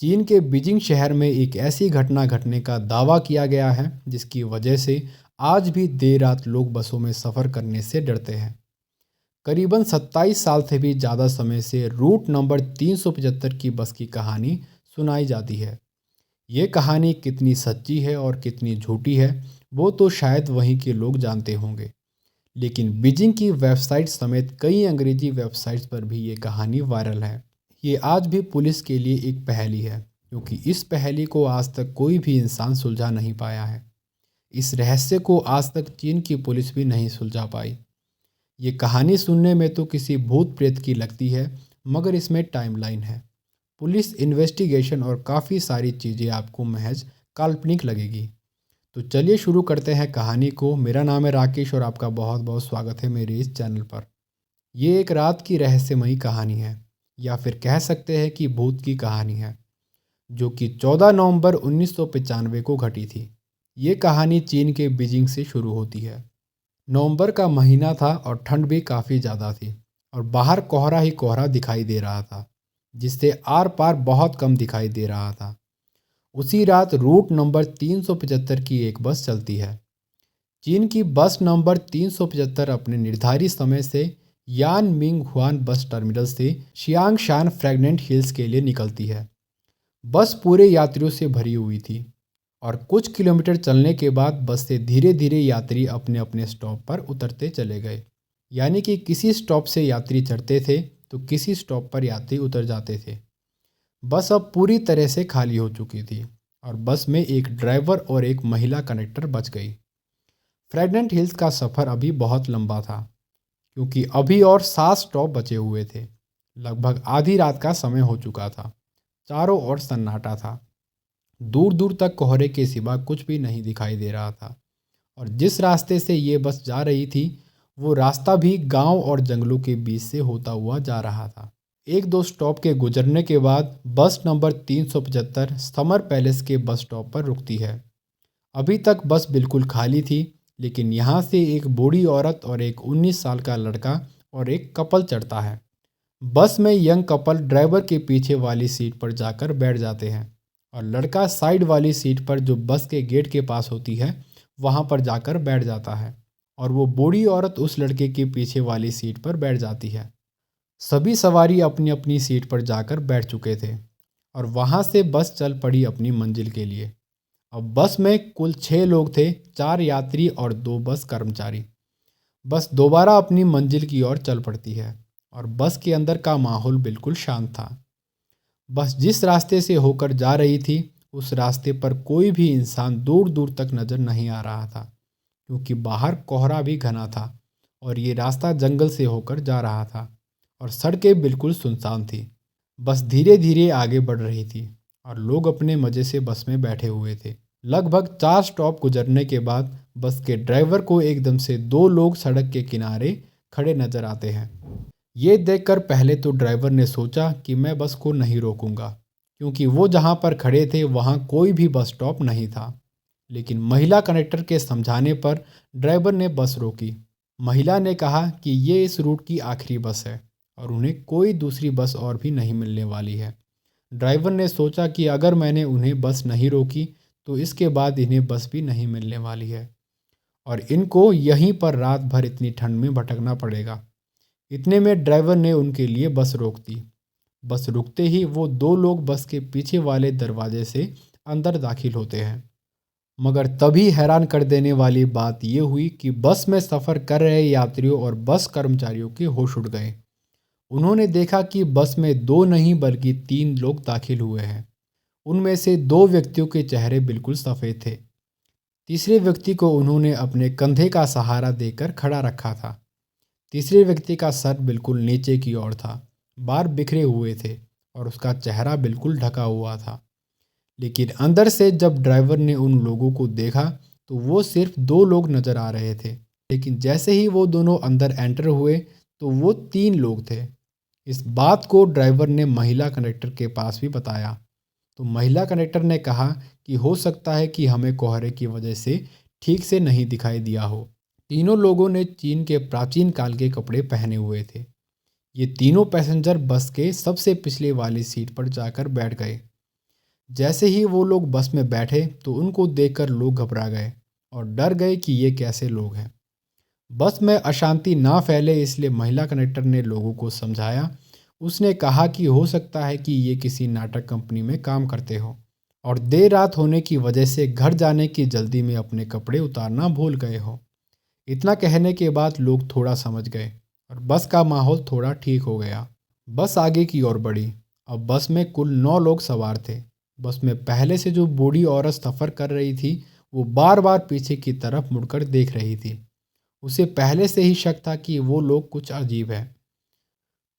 चीन के बीजिंग शहर में एक ऐसी घटना घटने का दावा किया गया है जिसकी वजह से आज भी देर रात लोग बसों में सफ़र करने से डरते हैं। करीबन 27 साल से भी ज़्यादा समय से रूट नंबर 375 की बस की कहानी सुनाई जाती है। ये कहानी कितनी सच्ची है और कितनी झूठी है वो तो शायद वहीं के लोग जानते होंगे, लेकिन बीजिंग की वेबसाइट समेत कई अंग्रेजी वेबसाइट्स पर भी ये कहानी वायरल है। ये आज भी पुलिस के लिए एक पहेली है, क्योंकि इस पहेली को आज तक कोई भी इंसान सुलझा नहीं पाया है। इस रहस्य को आज तक चीन की पुलिस भी नहीं सुलझा पाई। ये कहानी सुनने में तो किसी भूत प्रेत की लगती है, मगर इसमें टाइमलाइन है, पुलिस इन्वेस्टिगेशन और काफ़ी सारी चीज़ें आपको महज काल्पनिक लगेगी। तो चलिए शुरू करते हैं कहानी को। मेरा नाम है राकेश और आपका बहुत बहुत स्वागत है मेरे इस चैनल पर। ये एक रात की रहस्यमयी कहानी है, या फिर कह सकते हैं कि भूत की कहानी है, जो कि 14 नवंबर 1995 को घटी थी। ये कहानी चीन के बीजिंग से शुरू होती है। नवंबर का महीना था और ठंड भी काफ़ी ज़्यादा थी और बाहर कोहरा ही कोहरा दिखाई दे रहा था, जिससे आर पार बहुत कम दिखाई दे रहा था। उसी रात रूट नंबर 375 की एक बस चलती है। चीन की बस नंबर 375 अपने निर्धारित समय से यान मिंग हुआन बस टर्मिनल से शियांगशान फ्रैगनेंट हिल्स के लिए निकलती है। बस पूरे यात्रियों से भरी हुई थी और कुछ किलोमीटर चलने के बाद बस से धीरे धीरे यात्री अपने अपने स्टॉप पर उतरते चले गए। यानी कि किसी स्टॉप से यात्री चढ़ते थे तो किसी स्टॉप पर यात्री उतर जाते थे। बस अब पूरी तरह से खाली हो चुकी थी और बस में एक ड्राइवर और एक महिला कंडक्टर बच गई। फ्रैगनेंट हिल्स का सफ़र अभी बहुत लंबा था, क्योंकि अभी और 7 स्टॉप बचे हुए थे। लगभग आधी रात का समय हो चुका था। चारों ओर सन्नाटा था। दूर दूर तक कोहरे के सिवा कुछ भी नहीं दिखाई दे रहा था और जिस रास्ते से ये बस जा रही थी वो रास्ता भी गांव और जंगलों के बीच से होता हुआ जा रहा था। एक दो स्टॉप के गुजरने के बाद बस नंबर 375 समर पैलेस के बस स्टॉप पर रुकती है। अभी तक बस बिल्कुल खाली थी, लेकिन यहाँ से एक बूढ़ी औरत और एक 19 साल का लड़का और एक कपल चढ़ता है। बस में यंग कपल ड्राइवर के पीछे वाली सीट पर जाकर बैठ जाते हैं और लड़का साइड वाली सीट पर जो बस के गेट के पास होती है वहाँ पर जाकर बैठ जाता है और वो बूढ़ी औरत उस लड़के के पीछे वाली सीट पर बैठ जाती है। सभी सवारी अपनी अपनी सीट पर जाकर बैठ चुके थे और वहाँ से बस चल पड़ी अपनी मंजिल के लिए। अब बस में कुल 6 लोग थे, 4 यात्री और 2 बस कर्मचारी। बस दोबारा अपनी मंजिल की ओर चल पड़ती है और बस के अंदर का माहौल बिल्कुल शांत था। बस जिस रास्ते से होकर जा रही थी उस रास्ते पर कोई भी इंसान दूर दूर तक नज़र नहीं आ रहा था, क्योंकि बाहर कोहरा भी घना था और ये रास्ता जंगल से होकर जा रहा था और सड़कें बिल्कुल सुनसान थी। बस धीरे धीरे आगे बढ़ रही थी और लोग अपने मज़े से बस में बैठे हुए थे। लगभग 4 स्टॉप गुजरने के बाद बस के ड्राइवर को एकदम से 2 लोग सड़क के किनारे खड़े नजर आते हैं। ये देखकर पहले तो ड्राइवर ने सोचा कि मैं बस को नहीं रोकूंगा, क्योंकि वो जहाँ पर खड़े थे वहाँ कोई भी बस स्टॉप नहीं था। लेकिन महिला कंडक्टर के समझाने पर ड्राइवर ने बस रोकी। महिला ने कहा कि ये इस रूट की आखिरी बस है और उन्हें कोई दूसरी बस और भी नहीं मिलने वाली है। ड्राइवर ने सोचा कि अगर मैंने उन्हें बस नहीं रोकी तो इसके बाद इन्हें बस भी नहीं मिलने वाली है और इनको यहीं पर रात भर इतनी ठंड में भटकना पड़ेगा। इतने में ड्राइवर ने उनके लिए बस रोक दी। बस रुकते ही वो 2 लोग बस के पीछे वाले दरवाजे से अंदर दाखिल होते हैं। मगर तभी हैरान कर देने वाली बात ये हुई कि बस में सफ़र कर रहे यात्रियों और बस कर्मचारियों के होश उड़ गए। उन्होंने देखा कि बस में 2 नहीं बल्कि 3 लोग दाखिल हुए हैं। उनमें से 2 व्यक्तियों के चेहरे बिल्कुल सफ़ेद थे। तीसरे व्यक्ति को उन्होंने अपने कंधे का सहारा देकर खड़ा रखा था। तीसरे व्यक्ति का सर बिल्कुल नीचे की ओर था, बाल बिखरे हुए थे और उसका चेहरा बिल्कुल ढका हुआ था। लेकिन अंदर से जब ड्राइवर ने उन लोगों को देखा तो वो सिर्फ 2 लोग नज़र आ रहे थे, लेकिन जैसे ही वो दोनों अंदर एंटर हुए तो वो 3 लोग थे। इस बात को ड्राइवर ने महिला कंडक्टर के पास भी बताया, तो महिला कंडक्टर ने कहा कि हो सकता है कि हमें कोहरे की वजह से ठीक से नहीं दिखाई दिया हो। तीनों लोगों ने चीन के प्राचीन काल के कपड़े पहने हुए थे। ये तीनों पैसेंजर बस के सबसे पिछले वाली सीट पर जाकर बैठ गए। जैसे ही वो लोग बस में बैठे तो उनको देखकर लोग घबरा गए और डर गए कि ये कैसे लोग हैं। बस में अशांति ना फैले इसलिए महिला कनेक्टर ने लोगों को समझाया। उसने कहा कि हो सकता है कि ये किसी नाटक कंपनी में काम करते हो और देर रात होने की वजह से घर जाने की जल्दी में अपने कपड़े उतारना भूल गए हो। इतना कहने के बाद लोग थोड़ा समझ गए और बस का माहौल थोड़ा ठीक हो गया। बस आगे की ओर बढ़ी। अब बस में कुल 9 लोग सवार थे। बस में पहले से जो बूढ़ी औरत सफ़र कर रही थी वो बार बार पीछे की तरफ मुड़कर देख रही थी। उसे पहले से ही शक था कि वो लोग कुछ अजीब है।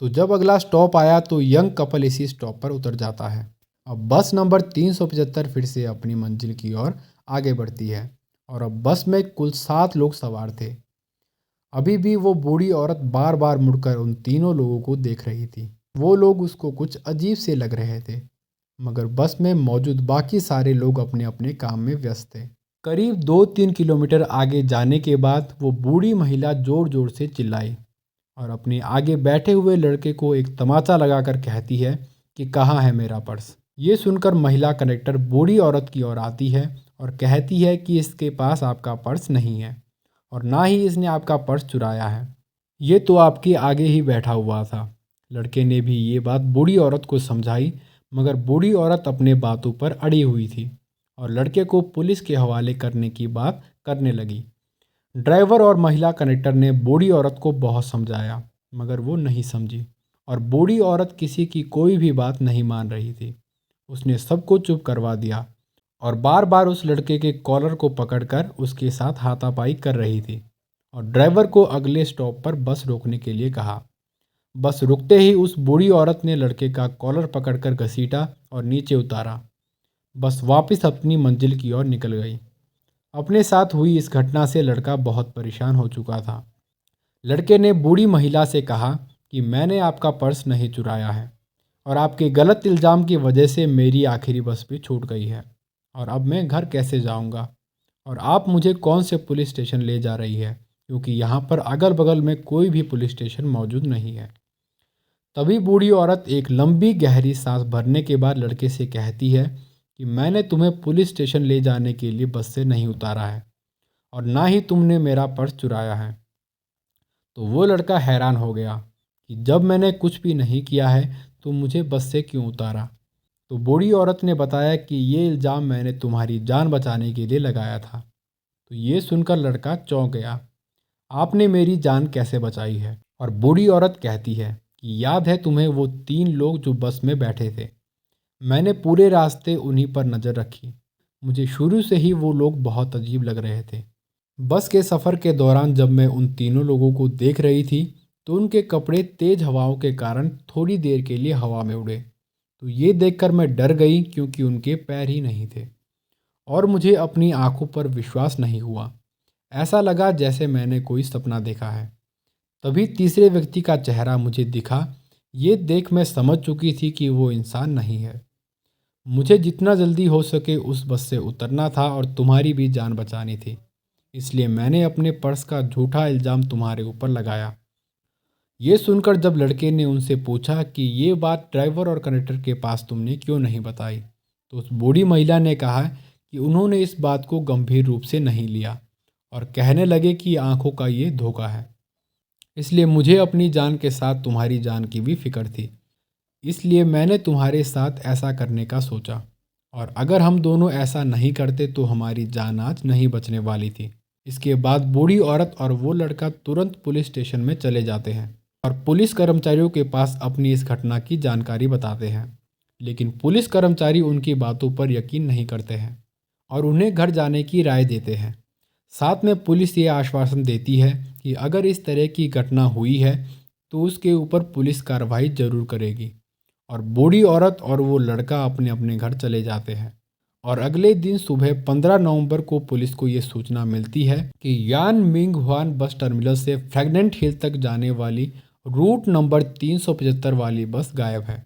तो जब अगला स्टॉप आया तो यंग कपल इसी स्टॉप पर उतर जाता है। अब बस नंबर 375 फिर से अपनी मंजिल की ओर आगे बढ़ती है और अब बस में कुल 7 लोग सवार थे। अभी भी वो बूढ़ी औरत बार बार मुड़कर उन तीनों लोगों को देख रही थी। वो लोग उसको कुछ अजीब से लग रहे थे, मगर बस में मौजूद बाकी सारे लोग अपने अपने काम में व्यस्त थे। करीब 2-3 किलोमीटर आगे जाने के बाद वो बूढ़ी महिला जोर जोर से चिल्लाई और अपने आगे बैठे हुए लड़के को एक तमाचा लगाकर कहती है कि कहाँ है मेरा पर्स। ये सुनकर महिला कनेक्टर बूढ़ी औरत की ओर आती है और कहती है कि इसके पास आपका पर्स नहीं है और ना ही इसने आपका पर्स चुराया है। ये तो आपके आगे ही बैठा हुआ था। लड़के ने भी ये बात बूढ़ी औरत को समझाई, मगर बूढ़ी औरत अपने बातों पर अड़ी हुई थी और लड़के को पुलिस के हवाले करने की बात करने लगी। ड्राइवर और महिला कनेक्टर ने बूढ़ी औरत को बहुत समझाया, मगर वो नहीं समझी और बूढ़ी औरत किसी की कोई भी बात नहीं मान रही थी। उसने सबको चुप करवा दिया और बार बार उस लड़के के कॉलर को पकड़कर उसके साथ हाथापाई कर रही थी और ड्राइवर को अगले स्टॉप पर बस रोकने के लिए कहा। बस रुकते ही उस बूढ़ी औरत ने लड़के का कॉलर पकड़कर घसीटा और नीचे उतारा। बस वापस अपनी मंजिल की ओर निकल गई। अपने साथ हुई इस घटना से लड़का बहुत परेशान हो चुका था। लड़के ने बूढ़ी महिला से कहा कि मैंने आपका पर्स नहीं चुराया है और आपके गलत इल्ज़ाम की वजह से मेरी आखिरी बस भी छूट गई है और अब मैं घर कैसे जाऊंगा और आप मुझे कौन से पुलिस स्टेशन ले जा रही है, क्योंकि यहाँ पर अगल बगल में कोई भी पुलिस स्टेशन मौजूद नहीं है। तभी बूढ़ी औरत एक लंबी गहरी सांस भरने के बाद लड़के से कहती है कि मैंने तुम्हें पुलिस स्टेशन ले जाने के लिए बस से नहीं उतारा है और ना ही तुमने मेरा पर्स चुराया है। तो वो लड़का हैरान हो गया कि जब मैंने कुछ भी नहीं किया है तो मुझे बस से क्यों उतारा। तो बूढ़ी औरत ने बताया कि ये इल्ज़ाम मैंने तुम्हारी जान बचाने के लिए लगाया था। तो ये सुनकर लड़का चौंक गया। आपने मेरी जान कैसे बचाई है? और बूढ़ी औरत कहती है कि याद है तुम्हें वो 3 लोग जो बस में बैठे थे? मैंने पूरे रास्ते उन्हीं पर नज़र रखी। मुझे शुरू से ही वो लोग बहुत अजीब लग रहे थे। बस के सफ़र के दौरान जब मैं उन तीनों लोगों को देख रही थी तो उनके कपड़े तेज़ हवाओं के कारण थोड़ी देर के लिए हवा में उड़े। तो ये देखकर मैं डर गई क्योंकि उनके पैर ही नहीं थे और मुझे अपनी आंखों पर विश्वास नहीं हुआ। ऐसा लगा जैसे मैंने कोई सपना देखा है। तभी तीसरे व्यक्ति का चेहरा मुझे दिखा। ये देख मैं समझ चुकी थी कि वो इंसान नहीं है। मुझे जितना जल्दी हो सके उस बस से उतरना था और तुम्हारी भी जान बचानी थी। इसलिए मैंने अपने पर्स का झूठा इल्ज़ाम तुम्हारे ऊपर लगाया। ये सुनकर जब लड़के ने उनसे पूछा कि ये बात ड्राइवर और कंडक्टर के पास तुमने क्यों नहीं बताई, तो उस बूढ़ी महिला ने कहा कि उन्होंने इस बात को गंभीर रूप से नहीं लिया और कहने लगे कि आंखों का ये धोखा है। इसलिए मुझे अपनी जान के साथ तुम्हारी जान की भी फिक्र थी। इसलिए मैंने तुम्हारे साथ ऐसा करने का सोचा और अगर हम दोनों ऐसा नहीं करते तो हमारी जान आज नहीं बचने वाली थी। इसके बाद बूढ़ी औरत और वो लड़का तुरंत पुलिस स्टेशन में चले जाते हैं और पुलिस कर्मचारियों के पास अपनी इस घटना की जानकारी बताते हैं। लेकिन पुलिस कर्मचारी उनकी बातों पर यकीन नहीं करते हैं और उन्हें घर जाने की राय देते हैं। साथ में पुलिस ये आश्वासन देती है कि अगर इस तरह की घटना हुई है तो उसके ऊपर पुलिस कार्रवाई जरूर करेगी। और बूढ़ी औरत और वो लड़का अपने अपने घर चले जाते हैं। और अगले दिन सुबह 15 नवंबर को पुलिस को ये सूचना मिलती है कि यान मिंग हुआन बस टर्मिनल से फ्रैग्नेंट हिल तक जाने वाली रूट नंबर 375 वाली बस गायब है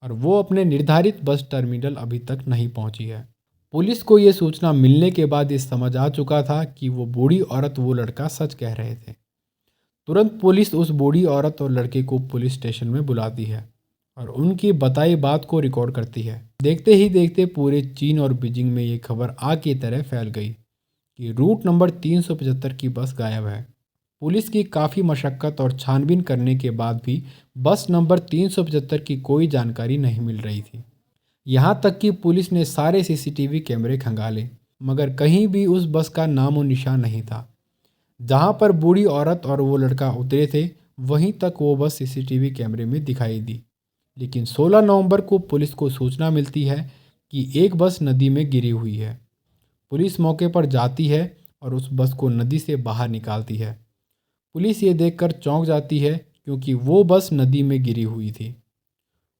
और वो अपने निर्धारित बस टर्मिनल अभी तक नहीं पहुंची है। पुलिस को ये सूचना मिलने के बाद ये समझ आ चुका था कि वो बूढ़ी औरत वो लड़का सच कह रहे थे। तुरंत पुलिस उस बूढ़ी औरत और लड़के को पुलिस स्टेशन में बुलाती है और उनकी बताई बात को रिकॉर्ड करती है। देखते ही देखते पूरे चीन और बीजिंग में ये खबर आग की तरह फैल गई कि रूट नंबर 375 की बस गायब है। पुलिस की काफ़ी मशक्क़त और छानबीन करने के बाद भी बस नंबर 375 की कोई जानकारी नहीं मिल रही थी। यहाँ तक कि पुलिस ने सारे सीसीटीवी कैमरे खंगाले, मगर कहीं भी उस बस का नामो निशान नहीं था। जहाँ पर बूढ़ी औरत और वो लड़का उतरे थे, वहीं तक वो बस सीसीटीवी कैमरे में दिखाई दी। लेकिन 16 नवंबर को पुलिस को सूचना मिलती है कि एक बस नदी में गिरी हुई है। पुलिस मौके पर जाती है और उस बस को नदी से बाहर निकालती है। पुलिस ये देखकर चौंक जाती है क्योंकि वो बस नदी में गिरी हुई थी।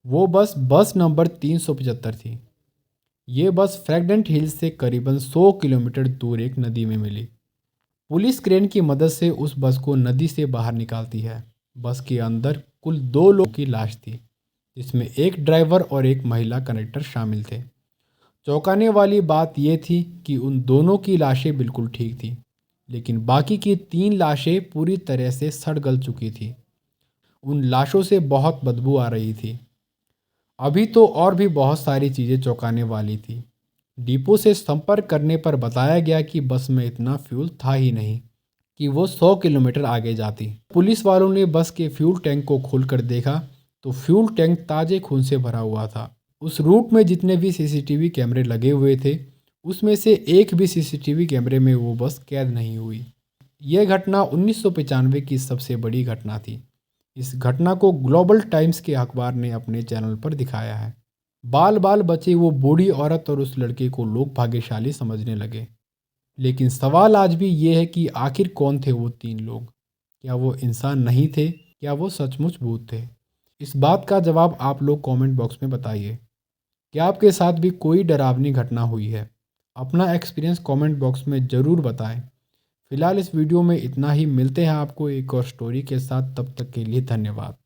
वो बस नंबर 375 थी। ये बस फ्रैगनेंट हिल्स से करीबन 100 किलोमीटर दूर एक नदी में मिली। पुलिस क्रेन की मदद से उस बस को नदी से बाहर निकालती है। बस के अंदर कुल 2 लोगों की लाश थी, जिसमें एक ड्राइवर और एक महिला कंडक्टर शामिल थे। चौंकाने वाली बात यह थी कि उन दोनों की लाशें बिल्कुल ठीक थी, लेकिन बाकी की 3 लाशें पूरी तरह से सड़ गल चुकी थी। उन लाशों से बहुत बदबू आ रही थी। अभी तो और भी बहुत सारी चीज़ें चौंकाने वाली थी। डिपो से संपर्क करने पर बताया गया कि बस में इतना फ्यूल था ही नहीं कि वो 100 किलोमीटर आगे जाती। पुलिस वालों ने बस के फ्यूल टैंक को खोलकर देखा तो फ्यूल टैंक ताज़े खून से भरा हुआ था। उस रूट में जितने भी सीसीटीवी कैमरे लगे हुए थे, उसमें से एक भी सीसीटीवी कैमरे में वो बस कैद नहीं हुई। यह घटना 1995 की सबसे बड़ी घटना थी। इस घटना को ग्लोबल टाइम्स के अखबार ने अपने चैनल पर दिखाया है। बाल बाल बचे वो बूढ़ी औरत और उस लड़के को लोग भाग्यशाली समझने लगे। लेकिन सवाल आज भी ये है कि आखिर कौन थे वो 3 लोग? क्या वो इंसान नहीं थे? क्या वो सचमुच भूत थे? इस बात का जवाब आप लोग कमेंट बॉक्स में बताइए। क्या आपके साथ भी कोई डरावनी घटना हुई है? अपना एक्सपीरियंस कमेंट बॉक्स में ज़रूर बताएं। फिलहाल इस वीडियो में इतना ही। मिलते हैं आपको एक और स्टोरी के साथ। तब तक के लिए धन्यवाद।